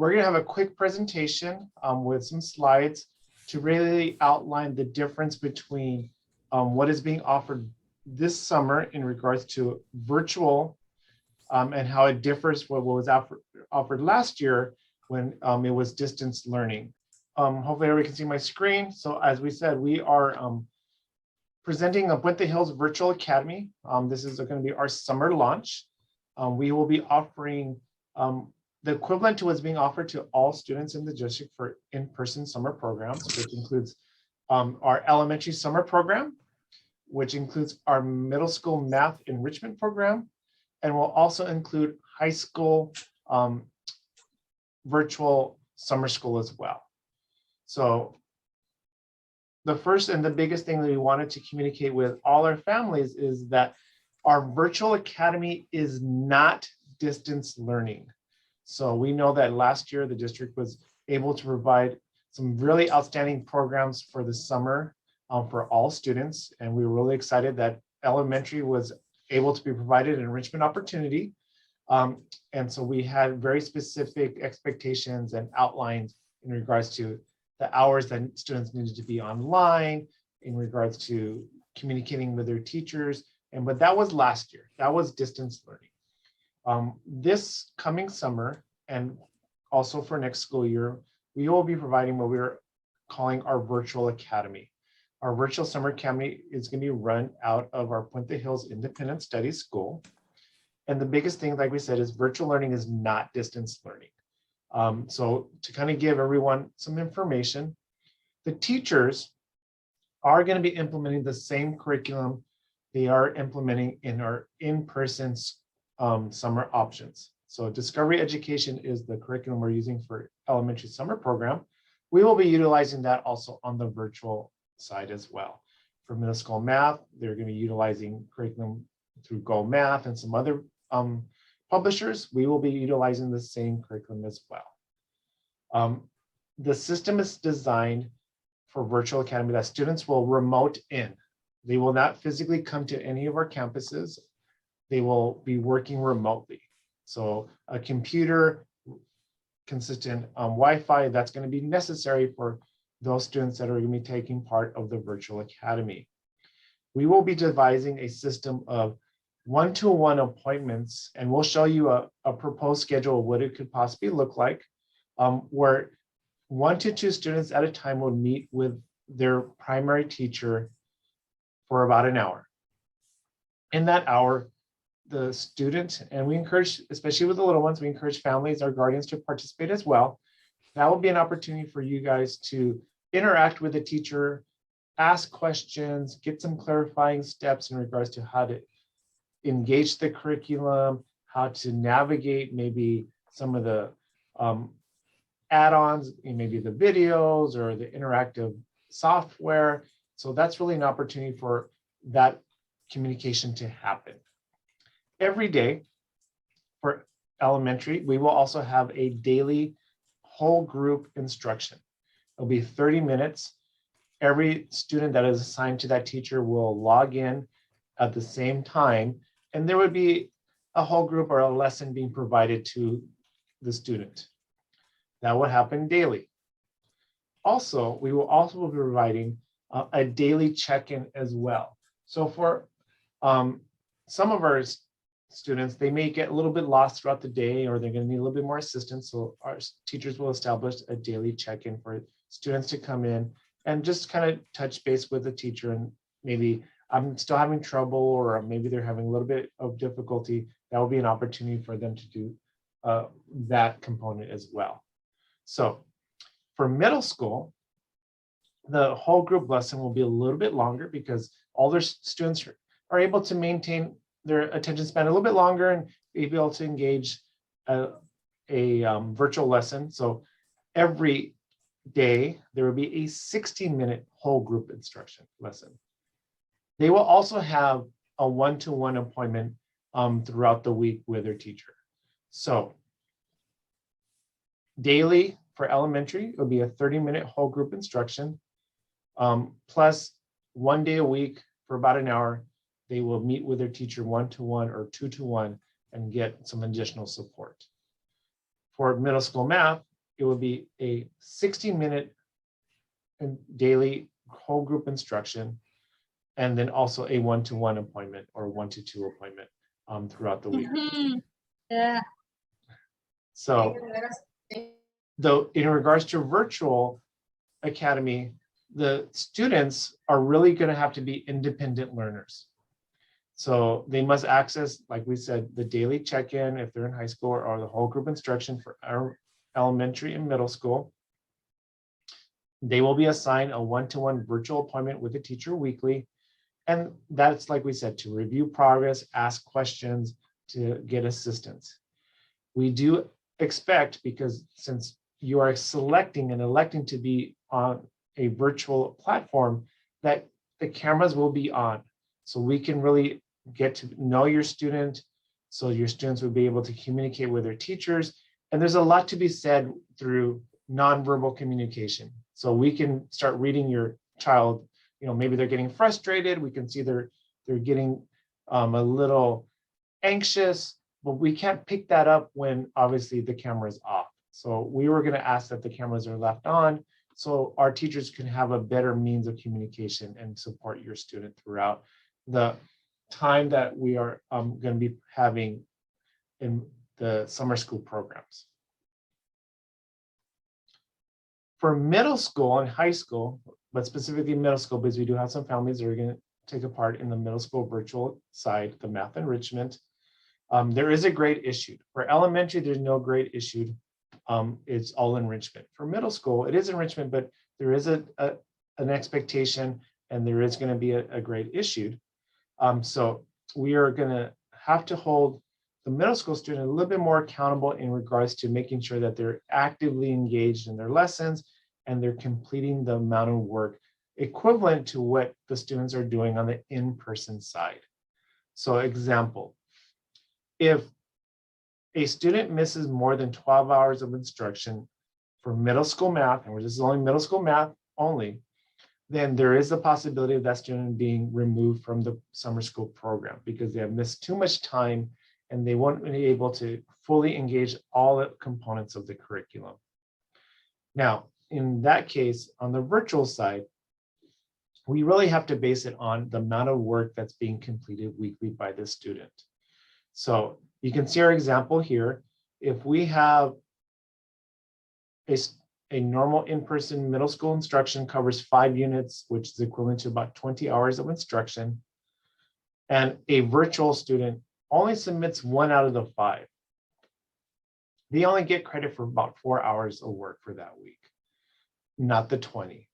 we're going to have a quick presentation with some slides to really outline the difference between what is being offered this summer in regards to virtual and how it differs from what was offered last year when it was distance learning. Hopefully everybody can see my screen. So as we said, we are presenting a Puente Hills Virtual Academy. This is going to be our summer launch. We will be offering the equivalent to what's being offered to all students in the district for in-person summer programs, which includes our elementary summer program, which includes our middle school math enrichment program, and will also include high school virtual summer school as well. So the first and the biggest thing that we wanted to communicate with all our families is that our virtual academy is not distance learning. So we know that last year the district was able to provide some really outstanding programs for the summer for all students. And we were really excited that elementary was able to be provided an enrichment opportunity. And so we had very specific expectations and outlines in regards to the hours that students needed to be online, in regards to communicating with their teachers. But that was last year. That was distance learning. This coming summer and also for next school year, we will be providing what we're calling our virtual academy. Our virtual summer academy is going to be run out of our Puente Hills Independent Study School. And the biggest thing, like we said, is virtual learning is not distance learning. So to kind of give everyone some information, the teachers are going to be implementing the same curriculum they are implementing in our in-person summer options. So Discovery Education is the curriculum we're using for elementary summer program. We will be utilizing that also on the virtual side as well. For middle school math, they're going to be utilizing curriculum through Go Math and some other publishers. We will be utilizing the same curriculum as well. The system is designed for virtual academy that students will remote in. They will not physically come to any of our campuses. They will be working remotely. So a computer, consistent Wi-Fi, that's going to be necessary for those students that are going to be taking part of the virtual academy. We will be devising a system of one-to-one appointments, and we'll show you a proposed schedule of what it could possibly look like, where 1 to 2 students at a time will meet with their primary teacher for about an hour. In that hour, the student, and we encourage, especially with the little ones, we encourage families or guardians to participate as well. That will be an opportunity for you guys to interact with the teacher, ask questions, get some clarifying steps in regards to how to engage the curriculum, how to navigate maybe some of the add-ons, maybe the videos or the interactive software. So that's really an opportunity for that communication to happen. Every day for elementary, we will also have a daily whole group instruction. It'll be 30 minutes. Every student that is assigned to that teacher will log in at the same time, and there would be a whole group or a lesson being provided to the student. That will happen daily. Also, we will also be providing a daily check-in as well. So for some of our students, they may get a little bit lost throughout the day, or they're going to need a little bit more assistance. So our teachers will establish a daily check-in for students to come in and just kind of touch base with the teacher, and maybe I'm still having trouble, or maybe they're having a little bit of difficulty. That will be an opportunity for them to do that component as well. So for middle school, the whole group lesson will be a little bit longer because all their students are able to maintain their attention span a little bit longer and be able to engage a virtual lesson. So every day there will be a 60-minute whole group instruction lesson. They will also have a one-to-one appointment throughout the week with their teacher. So daily for elementary, it will be a 30-minute whole group instruction, plus 1 day a week for about an hour. They will meet with their teacher one-to-one or two-to-one and get some additional support. For middle school math, it will be a 60-minute daily whole group instruction, and then also a one-to-one appointment or one-to-two appointment throughout the week. Yeah. So though in regards to virtual academy, the students are really going to have to be independent learners. So they must access, like we said, the daily check-in if they're in high school, or the whole group instruction for our elementary and middle school. They will be assigned a one-to-one virtual appointment with a teacher weekly. And that's, like we said, to review progress, ask questions, to get assistance. We do expect, because since you are selecting and electing to be on a virtual platform, that the cameras will be on. So we can really get to know your student, so your students will be able to communicate with their teachers. And there's a lot to be said through nonverbal communication. So we can start reading your child, maybe they're getting frustrated. We can see they're getting a little anxious, but we can't pick that up when obviously the camera is off. So we were going to ask that the cameras are left on, so our teachers can have a better means of communication and support your student throughout the time that we are going to be having in the summer school programs. For middle school and high school, but specifically middle school, because we do have some families that are going to take a part in the middle school virtual side, the math enrichment, there is a grade issued. For elementary, there's no grade issued. It's all enrichment. For middle school, it is enrichment, but there is an expectation, and there is going to be a grade issued. So we are going to have to hold the middle school student a little bit more accountable in regards to making sure that they're actively engaged in their lessons and they're completing the amount of work equivalent to what the students are doing on the in-person side. So example, if a student misses more than 12 hours of instruction for middle school math, and this is only middle school math only, then there is a possibility of that student being removed from the summer school program because they have missed too much time and they won't be able to fully engage all the components of the curriculum. Now, in that case, on the virtual side, we really have to base it on the amount of work that's being completed weekly by the student. So you can see our example here. If we have a normal in-person middle school instruction covers 5 units, which is equivalent to about 20 hours of instruction, and a virtual student only submits 1 out of the 5. They only get credit for about 4 hours of work for that week, not the 20.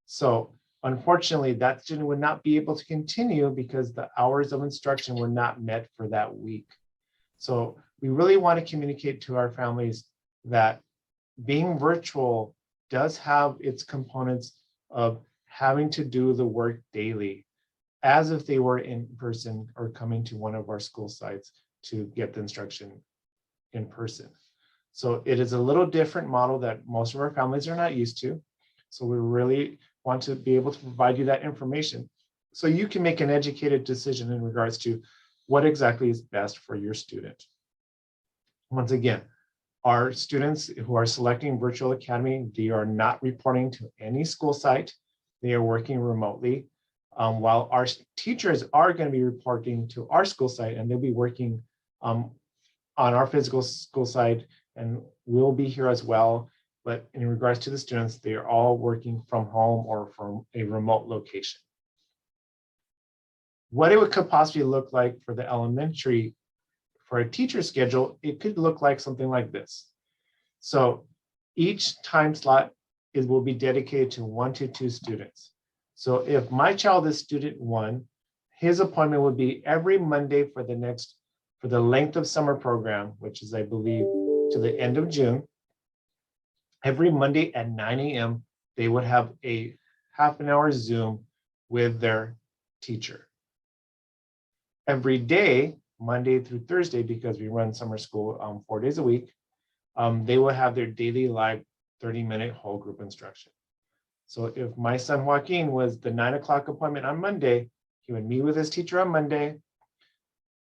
So unfortunately, that student would not be able to continue because the hours of instruction were not met for that week. So we really want to communicate to our families that being virtual does have its components of having to do the work daily, as if they were in person or coming to one of our school sites to get the instruction in person. So it is a little different model that most of our families are not used to. So we really want to be able to provide you that information so you can make an educated decision in regards to what exactly is best for your student. Once again, our students who are selecting Virtual Academy, they are not reporting to any school site. They are working remotely, while our teachers are going to be reporting to our school site, and they'll be working on our physical school site, and we'll be here as well. But in regards to the students, they are all working from home or from a remote location. What it could possibly look like for the elementary, for a teacher schedule, it could look like something like this. So each time slot will be dedicated to 1 to 2 students. So if my child is student 1, his appointment would be every Monday for the length of summer program, which is, I believe, to the end of June. Every Monday at 9 a.m., they would have a half-an-hour Zoom with their teacher. Every day, Monday through Thursday, because we run summer school 4 days a week, they will have their daily live 30-minute whole group instruction. So if my son Joaquin was the 9 o'clock appointment on Monday, he would meet with his teacher on Monday.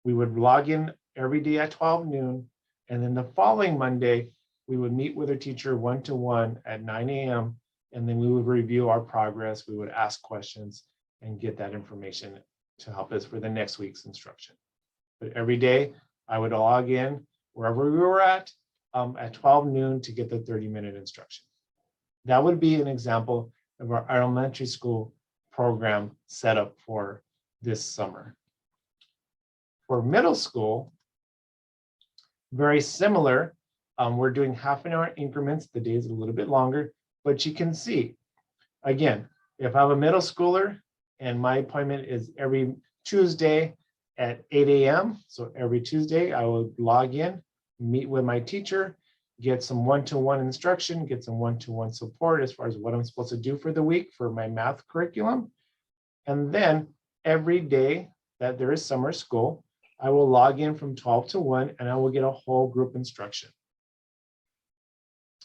We would log in every day at 12 noon. And then the following Monday, we would meet with our teacher one-to-one at 9 a.m. and then we would review our progress. We would ask questions and get that information to help us for the next week's instruction. But every day I would log in wherever we were at 12 noon to get the 30-minute instruction. That would be an example of our elementary school program set up for this summer. For middle school, very similar. We're doing half-an-hour increments. The day is a little bit longer, but you can see, again, if I have a middle schooler and my appointment is every Tuesday at 8 a.m. So every Tuesday I will log in, meet with my teacher, get some one-to-one instruction, get some one-to-one support as far as what I'm supposed to do for the week for my math curriculum. And then every day that there is summer school, I will log in from 12 to 1 and I will get a whole group instruction.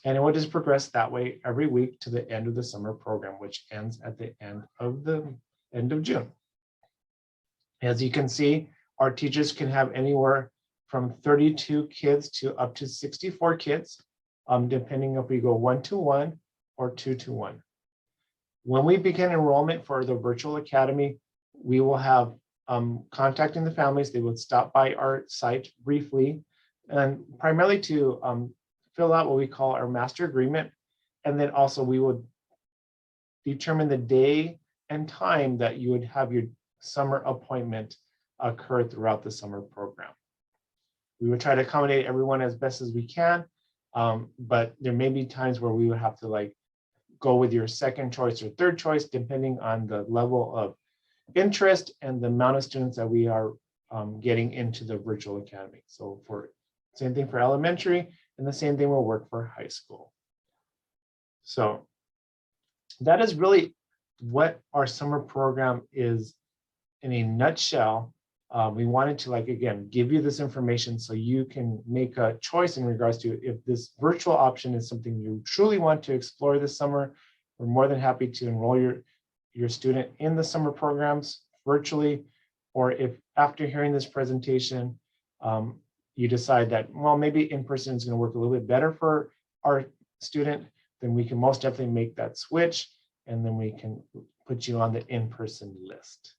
And it will just progress that way every week to the end of the summer program, which ends at the end of June. As you can see, our teachers can have anywhere from 32 kids to up to 64 kids, depending if we go one-to-one or two-to-one. When we begin enrollment for the virtual academy, we will have contacting the families. They would stop by our site briefly and primarily to fill out what we call our master agreement. And then also we would determine the day and time that you would have your summer appointment occur throughout the summer program. We would try to accommodate everyone as best as we can, but there may be times where we would have to go with your second choice or third choice, depending on the level of interest and the amount of students that we are getting into the virtual academy. So for same thing for elementary, and the same thing will work for high school. So that is really what our summer program is in a nutshell. We wanted to, again, give you this information so you can make a choice in regards to if this virtual option is something you truly want to explore this summer. We're more than happy to enroll your student in the summer programs virtually, or if after hearing this presentation, you decide that, well, maybe in-person is going to work a little bit better for our student, then we can most definitely make that switch, and then we can put you on the in-person list.